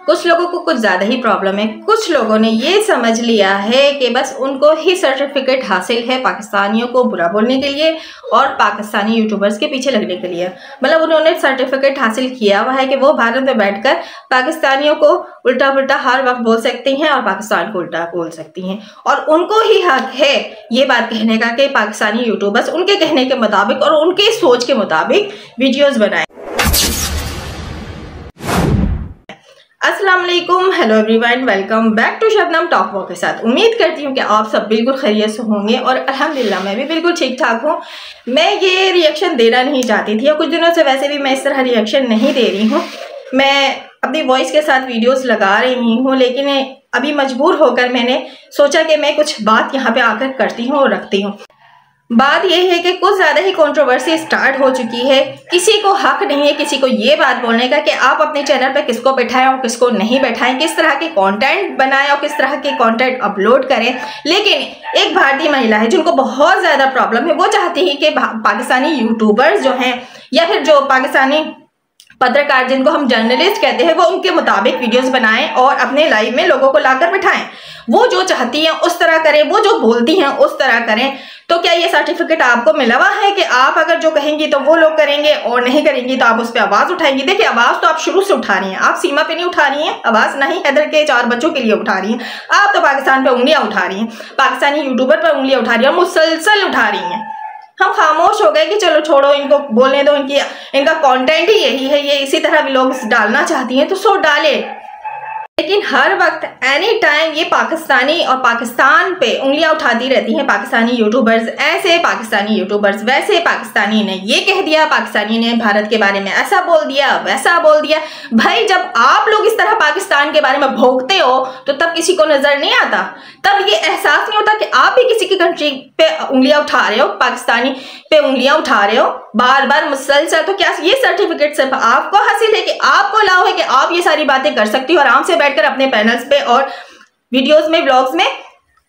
कुछ लोगों को कुछ ज़्यादा ही प्रॉब्लम है। कुछ लोगों ने ये समझ लिया है कि बस उनको ही सर्टिफिकेट हासिल है पाकिस्तानियों को बुरा बोलने के लिए और पाकिस्तानी यूट्यूबर्स के पीछे लगने के लिए। मतलब उन्होंने सर्टिफिकेट हासिल किया हुआ है कि वो भारत में बैठकर पाकिस्तानियों को उल्टा पुल्टा हर वक्त बोल सकती हैं और पाकिस्तान को उल्टा बोल सकती हैं, और उनको ही हक है ये बात कहने का कि पाकिस्तानी यूट्यूबर्स उनके कहने के मुताबिक और उनके सोच के मुताबिक वीडियोज़ बनाएं। अस्सलाम वालेकुम, hello everyone, welcome back to Shabnam talk walk के साथ। उम्मीद करती हूँ कि आप सब बिल्कुल खैरियत से होंगे और अल्हम्दुलिल्लाह मैं भी बिल्कुल ठीक ठाक हूँ। मैं ये रिएक्शन देना नहीं चाहती थी और कुछ दिनों से वैसे भी मैं इस तरह रिएक्शन नहीं दे रही हूँ। मैं अपनी वॉइस के साथ वीडियोस लगा रही हूँ, लेकिन अभी मजबूर होकर मैंने सोचा कि मैं कुछ बात यहाँ पे आकर करती हूँ और रखती हूँ। बात यह है कि कुछ ज़्यादा ही कंट्रोवर्सी स्टार्ट हो चुकी है। किसी को हक नहीं है किसी को ये बात बोलने का कि आप अपने चैनल पे किसको बैठाएं और किसको नहीं बैठाएं, किस तरह के कंटेंट बनाएं और किस तरह के कंटेंट अपलोड करें। लेकिन एक भारतीय महिला है जिनको बहुत ज़्यादा प्रॉब्लम है, वो चाहती है कि पाकिस्तानी यूट्यूबर्स जो हैं या फिर जो पाकिस्तानी पत्रकार जिनको हम जर्नलिस्ट कहते हैं, वो उनके मुताबिक वीडियोस बनाएं और अपने लाइव में लोगों को लाकर बिठाएं। वो जो चाहती हैं उस तरह करें, वो जो बोलती हैं उस तरह करें। तो क्या ये सर्टिफिकेट आपको मिला हुआ है कि आप अगर जो कहेंगी तो वो लोग करेंगे और नहीं करेंगी तो आप उस पर आवाज़ उठाएंगी? देखिए, आवाज़ तो आप शुरू से उठा रही हैं, आप सीमा पे नहीं उठा रही हैं आवाज़, नहीं हैदर के 4 बच्चों के लिए उठा रही हैं। आप तो पाकिस्तान पे उंगलियां उठा रही हैं, पाकिस्तानी यूट्यूबर पर उंगलियां उठा रही हैं और मुसलसल उठा रही हैं। हम खामोश हो गए कि चलो छोड़ो, इनको बोलने दो, इनका कंटेंट ही यही है, ये इसी तरह व्लॉग्स डालना चाहती हैं तो सो डाले। लेकिन हर वक्त एनी टाइम ये पाकिस्तानी और पाकिस्तान पे उंगलियां उठाती रहती हैं पाकिस्तानी यूट्यूबर्स। ऐसे पाकिस्तानी यूट्यूबर्स, वैसे पाकिस्तानी ने ये कह दिया, पाकिस्तानी ने भारत के बारे में ऐसा बोल दिया, वैसा बोल दिया। भाई, जब आप लोग इस तरह पाकिस्तान के बारे में भोंकते हो तो तब किसी को नजर नहीं आता, तब ये एहसास नहीं होता कि आप भी किसी की कंट्री पे उंगलियां उठा रहे हो, पाकिस्तानी पे उंगलियां उठा रहे हो बार बार मुसलसल। तो क्या ये सर्टिफिकेट सिर्फ आपको हासिल है कि आपको अलाउ है कि आप ये सारी बातें कर सकती हो आराम से बैठकर अपने पैनल्स पे और वीडियोस में, व्लॉग्स में?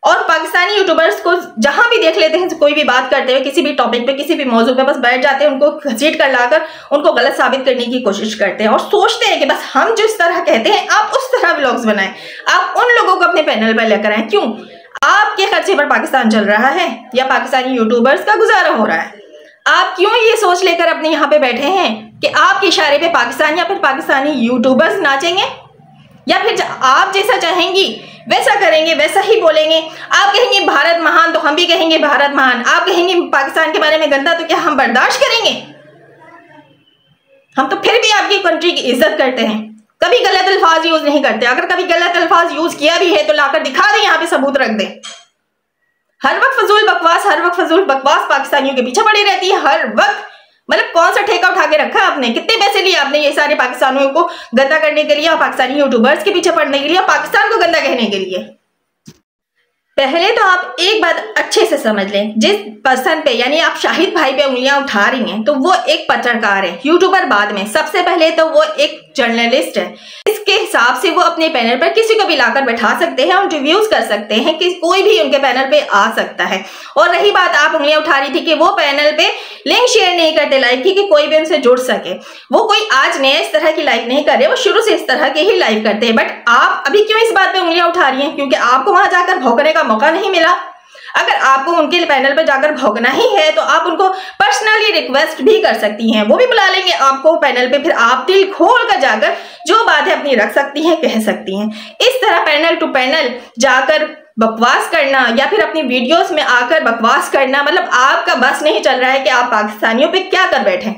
और पाकिस्तानी यूट्यूबर्स को जहां भी देख लेते हैं कोई भी बात करते हुए किसी भी टॉपिक पे, किसी भी मौजू पे, बस बैठ जाते हैं, उनको घसीट कर लाकर उनको गलत साबित करने की कोशिश करते हैं और सोचते हैं कि बस हम जिस तरह कहते हैं आप उस तरह व्लॉग्स बनाएं, आप उन लोगों को अपने पैनल पर लेकर आए। क्यों? आपके खर्चे पर पाकिस्तान चल रहा है या पाकिस्तानी यूट्यूबर्स का गुजारा हो रहा है? आप क्यों ये सोच लेकर अपने यहाँ पे बैठे हैं कि आपके इशारे पे पाकिस्तान या फिर पाकिस्तानी यूट्यूबर्स नाचेंगे या फिर आप जैसा चाहेंगी वैसा करेंगे, वैसा ही बोलेंगे? आप कहेंगे भारत महान तो हम भी कहेंगे भारत महान, आप कहेंगे पाकिस्तान के बारे में गंदा तो क्या हम बर्दाश्त करेंगे? हम तो फिर भी आपकी कंट्री की इज्जत करते हैं, कभी गलत अल्फाज यूज नहीं करते। अगर कभी गलत अल्फाज यूज किया भी है तो लाकर दिखा दें, यहाँ पे सबूत रख दें। हर वक्त फजूल बकवास, हर वक्त फजूल बकवास पाकिस्तानियों के पीछे पड़ी रहती है हर वक्त। मतलब कौन सा ठेका उठा के रखा आपने? कितने पैसे लिए आपने ये सारे पाकिस्तानियों को गंदा करने के लिए और पाकिस्तानी यूट्यूबर्स के पीछे पड़ने के लिए और पाकिस्तान को गंदा कहने के लिए? पहले तो आप एक बात अच्छे से समझ लें, जिस पर्सन पे यानी आप शाहिद भाई पे उंगलियां उठा रही हैं तो वो एक पत्रकार है, यूट्यूबर बाद में। सबसे पहले तो वो एक जर्नलिस्ट है। इसके हिसाब से वो अपने पैनल पर किसी को भी लाकर बैठा सकते हैं और रिव्यूज कर सकते हैं कि कोई भी उनके पैनल पे आ सकता है। और रही बात आप उंगलियां उठा रही थी कि वो पैनल पे लिंक शेयर नहीं करते लाइव की कि कोई भी उनसे जुड़ सके, वो कोई आज नया इस तरह की लाइव नहीं कर रहे, वो शुरू से इस तरह के ही लाइव करते हैं। बट आप अभी क्यों इस बात पे उंगलियां उठा रही हैं? क्योंकि आपको वहां जाकर भौंकने का मौका नहीं मिला। अगर आपको उनके पैनल पर जाकर भौंकना ही है तो आप उनको पर्सनली रिक्वेस्ट भी कर सकती हैं, वो भी बुला लेंगे आपको पैनल पे, फिर आप दिल खोल कर जाकर जो बात है अपनी रख सकती हैं, कह सकती हैं। इस तरह पैनल टू पैनल जाकर बकवास करना या फिर अपनी वीडियोस में आकर बकवास करना, मतलब आपका बस नहीं चल रहा है कि आप पाकिस्तानियों पे क्या कर बैठे।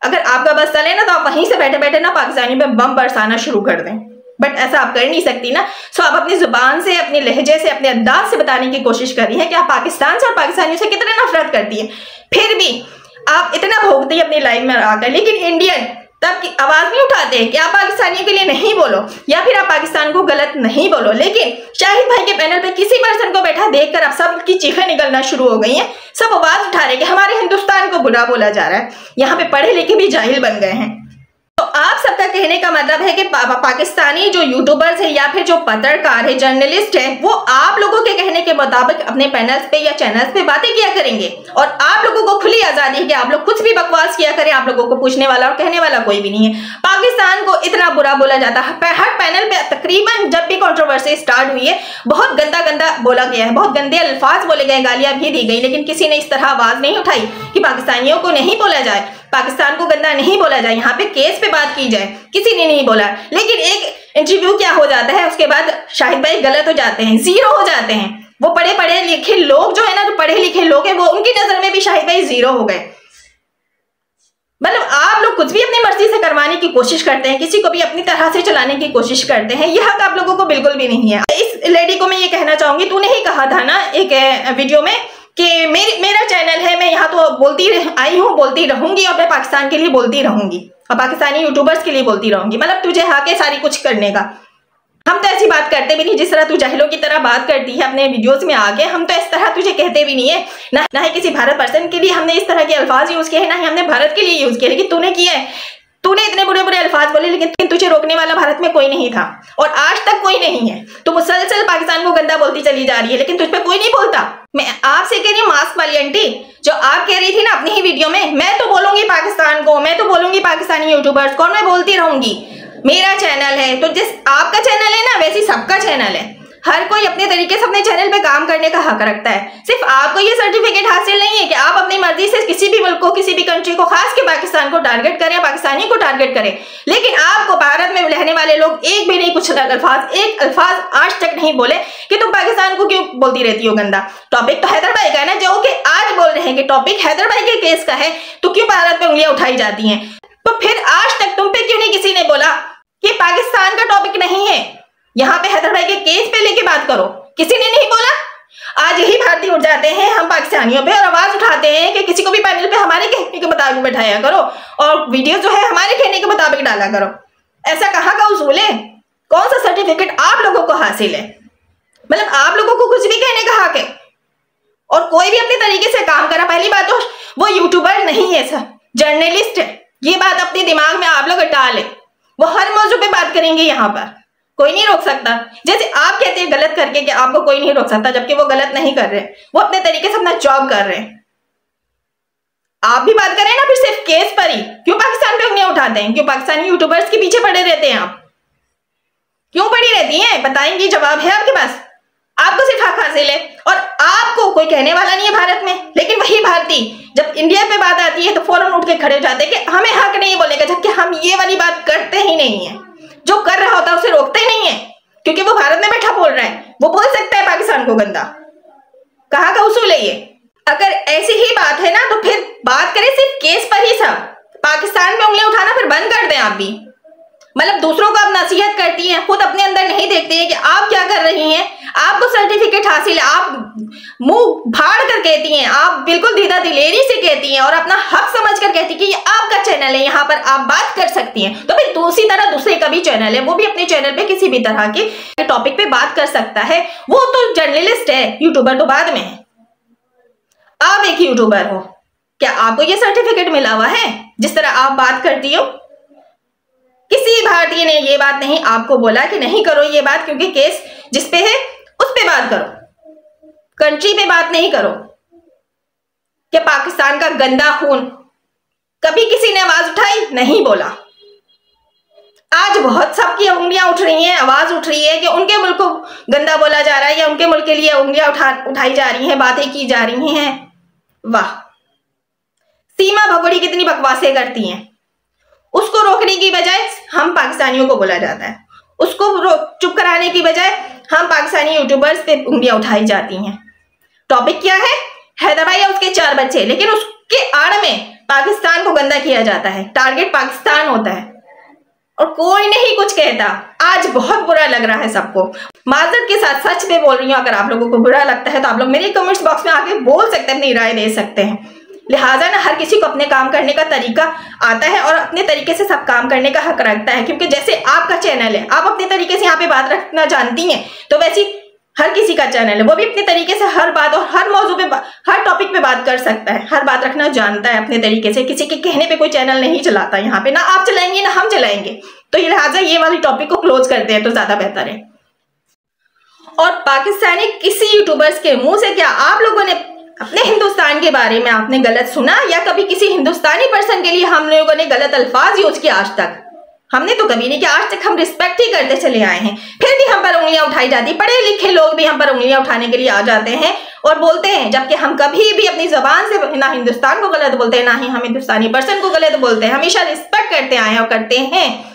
अगर आपका बस चले ना तो आप वहीं से बैठे बैठे ना पाकिस्तानियों पे बम बरसाना शुरू कर दें, बट ऐसा आप कर नहीं सकती ना। सो आप अपनी जुबान से, अपने लहजे से, अपने अंदाज से बताने की कोशिश कर रही हैं कि आप पाकिस्तान से और पाकिस्तानियों से कितने नफरत करती हैं, फिर भी आप इतना भोगती है अपनी लाइफ में आकर। लेकिन इंडियन तब की आवाज नहीं उठाते कि आप पाकिस्तानियों के लिए नहीं बोलो या फिर आप पाकिस्तान को गलत नहीं बोलो। लेकिन शाहिद भाई के पैनल पे किसी पर्सन को बैठा देखकर अब सब की चीखें निकलना शुरू हो गई हैं, सब आवाज उठा रहे हैं कि हमारे हिंदुस्तान को बुरा बोला जा रहा है। यहाँ पे पढ़े लिखे भी जाहिल बन गए हैं। तो आप सबका कहने का मतलब है कि पाकिस्तानी जो यूट्यूबर्स है या फिर जो पत्रकार है, जर्नलिस्ट है, वो आप लोगों के कहने के मुताबिक अपने पैनल्स पे या चैनल्स पे बातें किया करेंगे और आप लोगों को खुली आजादी है कि आप लोग कुछ भी बकवास किया करें, आप लोगों को पूछने वाला और कहने वाला कोई भी नहीं है। पाकिस्तान को इतना बुरा बोला जाता है, हर पैनल पे तकरीबन जब भी कंट्रोवर्सी स्टार्ट हुई है बहुत गंदा गंदा बोला गया है, बहुत गंदे अल्फाज बोले गए, गालियां भी दी गई, लेकिन किसी ने इस तरह आवाज नहीं उठाई कि पाकिस्तानियों को नहीं बोला जाए, पाकिस्तान को गंदा नहीं बोला जाए, यहाँ पे केस पे बात की जाए, किसी ने नहीं बोला। लेकिन एक इंटरव्यू क्या हो जाता है, उसके बाद शाहिद भाई गलत हो जाते हैं, जीरो हो जाते हैं। वो पढ़े लिखे लोग जो है ना, जो पढ़े लिखे लोग हैं, वो उनकी नजर में भी शाहिद भाई जीरो हो गए। मतलब आप लोग कुछ भी अपनी मर्जी से करवाने की कोशिश करते हैं, किसी को भी अपनी तरह से चलाने की कोशिश करते हैं, यह हक आप लोगों को बिल्कुल भी नहीं है। इस लेडी को मैं ये कहना चाहूंगी, तूने ही कहा था ना एक वीडियो में कि मेरा चैनल है, मैं यहाँ तो बोलती आई हूँ, बोलती रहूंगी और मैं पाकिस्तान के लिए बोलती रहूंगी और पाकिस्तानी यूट्यूबर्स के लिए बोलती रहूंगी। मतलब तुझे हक है सारी कुछ करने का। हम तो ऐसी बात करते भी नहीं जिस तरह तू जाहिलों की तरह बात करती है अपने वीडियोस में आगे। हम तो इस तरह तुझे कहते भी नहीं है, ना ही किसी भारत पर्सन के लिए हमने इस तरह के अल्फाज यूज किए हैं, ना ही हमने भारत के लिए यूज किए, लेकिन तूने किया है। तूने इतने बुरे बुरे अल्फाज बोले, लेकिन तुझे रोकने वाला भारत में कोई नहीं था और आज तक कोई नहीं है। तू मुसलसल पाकिस्तान को गंदा बोलती चली जा रही है, लेकिन तुझ पे कोई नहीं बोलता। मैं आपसे कह रही हूँ मास्क वाली आंटी, जो आप कह रही थी ना अपनी ही वीडियो में, मैं तो बोलूंगी पाकिस्तान को, मैं तो बोलूंगी पाकिस्तानी यूट्यूबर्स को, मैं बोलती रहूंगी, मेरा चैनल है। तो जिस आपका चैनल है ना, वैसे सबका चैनल है। हर कोई अपने तरीके से अपने चैनल पे काम करने का हक रखता है। सिर्फ आपको ये सर्टिफिकेट हासिल नहीं है कि आप अपनी मर्जी से किसी भी मुल्क को, किसी भी कंट्री को, खास के पाकिस्तान को टारगेट करें, पाकिस्तानी को टारगेट करें, लेकिन आपको भारत में रहने वाले लोग एक भी नहीं, कुछ अल्फाज, एक अल्फाज आज तक नहीं बोले कि तुम पाकिस्तान को क्यों बोलती रहती हो गंदा। टॉपिक तो हैदराबाद का है ना, जो कि आज बोल रहे हैं कि टॉपिक हैदराबाद के केस का है, तो क्यों भारत पे उंगलियां उठाई जाती हैं? तो फिर आज तक तुम पे क्यों नहीं किसी ने बोला कि पाकिस्तान का टॉपिक नहीं है, यहाँ पे हैदराबाद के केस पे लेके बात करो? किसी ने नहीं बोला। आज यही भारतीय उठ जाते हैं हम पाकिस्तानियों पे और आवाज उठाते हैं कि किसी को भी पैनल पे हमारे कहने के मुताबिक बैठाया करो और वीडियो जो है हमारे कहने के मुताबिक डाला करो। ऐसा कहाँ का उसूल है? कौन सा सर्टिफिकेट आप लोगों को हासिल है? मतलब आप लोगों को कुछ भी कहने का हक है और कोई भी अपने तरीके से काम करा। पहली बात तो वो यूट्यूबर नहीं है सर, जर्नलिस्ट है। ये बात अपने दिमाग में आप लोग हटा ले। वो हर मौजू पे बात करेंगे, यहाँ पर कोई नहीं रोक सकता। जैसे आप कहते हैं गलत करके कि आपको कोई नहीं रोक सकता, जबकि वो गलत नहीं कर रहे, वो अपने तरीके से अपना जॉब कर रहे हैं। आप भी बात करें ना फिर सिर्फ केस पर ही। क्यों पाकिस्तान पे उंगलियां उठाते हैं? क्यों पाकिस्तानी यूट्यूबर्स के पीछे पड़े रहते हैं? आप क्यों पड़ी रहती हैं? बताएंगी, जवाब है आपके पास। आपको सिर्फ हक हासिल है और आपको कोई कहने वाला नहीं है भारत में। लेकिन वही भारतीय जब इंडिया पे बात आती है तो फौरन उठ के खड़े हो जाते हैं कि हमें हक नहीं बोलेगा, जबकि हम ये वाली बात करते ही नहीं है। जो कर रहा होता है उसे रोकते ही नहीं है, क्योंकि वो भारत में बैठा बोल रहा है, वो बोल सकता है पाकिस्तान को गंदा। कहाँ का उसूल है ये? अगर ऐसी ही बात है ना तो फिर बात करें सिर्फ केस पर ही। सब पाकिस्तान में उंगलियां उठाना फिर बंद कर दें आप भी। मतलब दूसरों को आप नसीहत करती हैं, खुद अपने अंदर नहीं देखते हैं कि आप क्या कर रही हैं। आपको सर्टिफिकेट हासिल है, आप मुंह फाड़ कर कहती हैं, आप बिल्कुल दीदा दिलेरी से कहती हैं और अपना हक समझ कर कहती हैं कि ये आपका चैनल है, यहाँ पर आप बात कर सकती हैं। तो फिर दूसरी तरह दूसरे का भी चैनल है, वो भी अपने चैनल पे किसी भी तरह के टॉपिक पे बात कर सकता है। वो तो जर्नलिस्ट है, यूट्यूबर तो बाद में है। आप एक यूट्यूबर हो, क्या आपको ये सर्टिफिकेट मिला हुआ है जिस तरह आप बात करती हो? किसी भारतीय ने ये बात नहीं आपको बोला कि नहीं करो ये बात, क्योंकि केस जिस पे है उस पे बात करो, कंट्री पे बात नहीं करो कि पाकिस्तान का गंदा खून। कभी किसी ने आवाज उठाई? नहीं बोला। आज बहुत सबकी उंगलियां उठ रही हैं, आवाज उठ रही है कि उनके मुल्क को गंदा बोला जा रहा है या उनके मुल्क के लिए उंगलियां उठाई जा रही हैं, बातें की जा रही हैं। वाह, सीमा भगोड़ी कितनी बकवासें करती हैं। उसको रोकने की बजाय हम पाकिस्तानियों को बोला जाता है, उसको चुप कराने की बजाय हम पाकिस्तानी यूट्यूबर्स पे उंगलियां उठाई जाती हैं। टॉपिक क्या है? हैदराबाद या उसके 4 बच्चे, लेकिन उसके आड़ में पाकिस्तान को गंदा किया जाता है, टारगेट पाकिस्तान होता है और कोई नहीं कुछ कहता। आज बहुत बुरा लग रहा है सबको। माजरत के साथ सच पे बोल रही हूँ, अगर आप लोगों को बुरा लगता है तो आप लोग मेरे कमेंट्स बॉक्स में आके बोल सकते हैं, अपनी राय दे सकते हैं। लिहाजा ना हर किसी को अपने काम करने का तरीका आता है और अपने तरीके से सब काम करने का हक रखता है, क्योंकि जैसे आपका चैनल है, आप अपने तरीके से यहाँ पे बात रखना जानती हैं, तो वैसी हर किसी का चैनल है, वो भी अपने तरीके से हर बात और हर मौजू पे, हर टॉपिक पे बात कर सकता है, हर बात रखना जानता है अपने तरीके से। किसी के कहने पे कोई चैनल नहीं चलाता यहाँ पे, ना आप चलाएंगे ना हम चलाएंगे। तो ये लिहाजा ये वाली टॉपिक को क्लोज करते हैं तो ज्यादा बेहतर है। और पाकिस्तानी किसी यूट्यूबर्स के मुंह से क्या आप लोगों ने अपने हिंदुस्तान के बारे में आपने गलत सुना, या कभी किसी हिंदुस्तानी पर्सन के लिए हम लोगों ने गलत अल्फाज यूज किया? आज तक हमने तो कभी नहीं किया। आज तक हम रिस्पेक्ट ही करते चले आए हैं, फिर भी हम पर उंगलियां उठाई जाती। पढ़े लिखे लोग भी हम पर उंगलियां उठाने के लिए आ जाते हैं और बोलते हैं, जबकि हम कभी भी अपनी जबान से ना हिंदुस्तान को गलत बोलते हैं, ना ही हम हिंदुस्तानी पर्सन को गलत बोलते हैं। हमेशा रिस्पेक्ट करते आए हैं और करते हैं,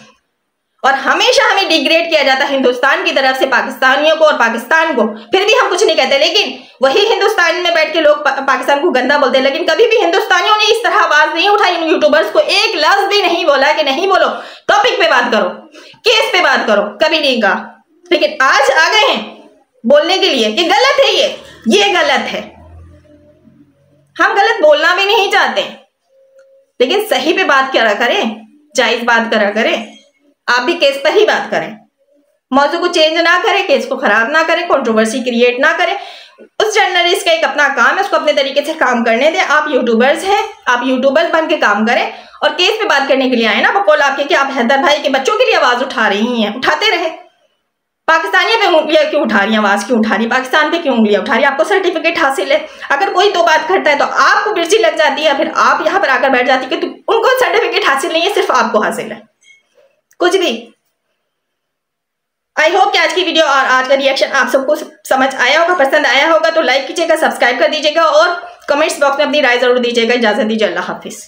और हमेशा हमें डिग्रेड किया जाता है हिंदुस्तान की तरफ से पाकिस्तानियों को और पाकिस्तान को, फिर भी हम कुछ नहीं कहते। लेकिन वही हिंदुस्तान में बैठ के लोग पाकिस्तान को गंदा बोलते हैं, लेकिन कभी भी हिंदुस्तानियों ने इस तरह आवाज नहीं उठाई। इन यूट्यूबर्स को एक लफ्ज भी नहीं बोला कि नहीं बोलो, टॉपिक पे बात करो, केस पे बात करो, कभी नहीं कहा। लेकिन आज आ गए हैं बोलने के लिए कि गलत है, ये गलत है। हम गलत बोलना भी नहीं चाहते, लेकिन सही पे बात करा करें, जायज बात करा करें। आप भी केस पर ही बात करें, मौजू को चेंज ना करें, केस को खराब ना करें, कंट्रोवर्सी क्रिएट ना करें। उस जर्नलिस्ट का एक अपना काम है, उसको अपने तरीके से काम करने दें। आप यूट्यूबर्स हैं, आप यूट्यूबर्स बन के काम करें, और केस पे बात करने के लिए आए ना बकौल आपके कि आप हैदर भाई के बच्चों के लिए आवाज उठा रही हैं, उठाते रहे। पाकिस्तानियों पे उंगलियां क्यों उठा रही हैं, आवाज क्यों उठा रही, पाकिस्तान पे क्यों उंगलियां उठा रही है? आपको सर्टिफिकेट हासिल है, अगर कोई दो बात करता है तो आपको मिर्ची लग जाती है, फिर आप यहाँ पर आकर बैठ जाती है कि उनको सर्टिफिकेट हासिल नहीं है, सिर्फ आपको हासिल है कुछ भी। आई होप कि आज की वीडियो और आज का रिएक्शन आप सबको समझ आया होगा, पसंद आया होगा। तो लाइक कीजिएगा, सब्सक्राइब कर दीजिएगा और कमेंट्स बॉक्स में अपनी राय जरूर दीजिएगा। इजाजत दीजिए, अल्लाह हाफिज।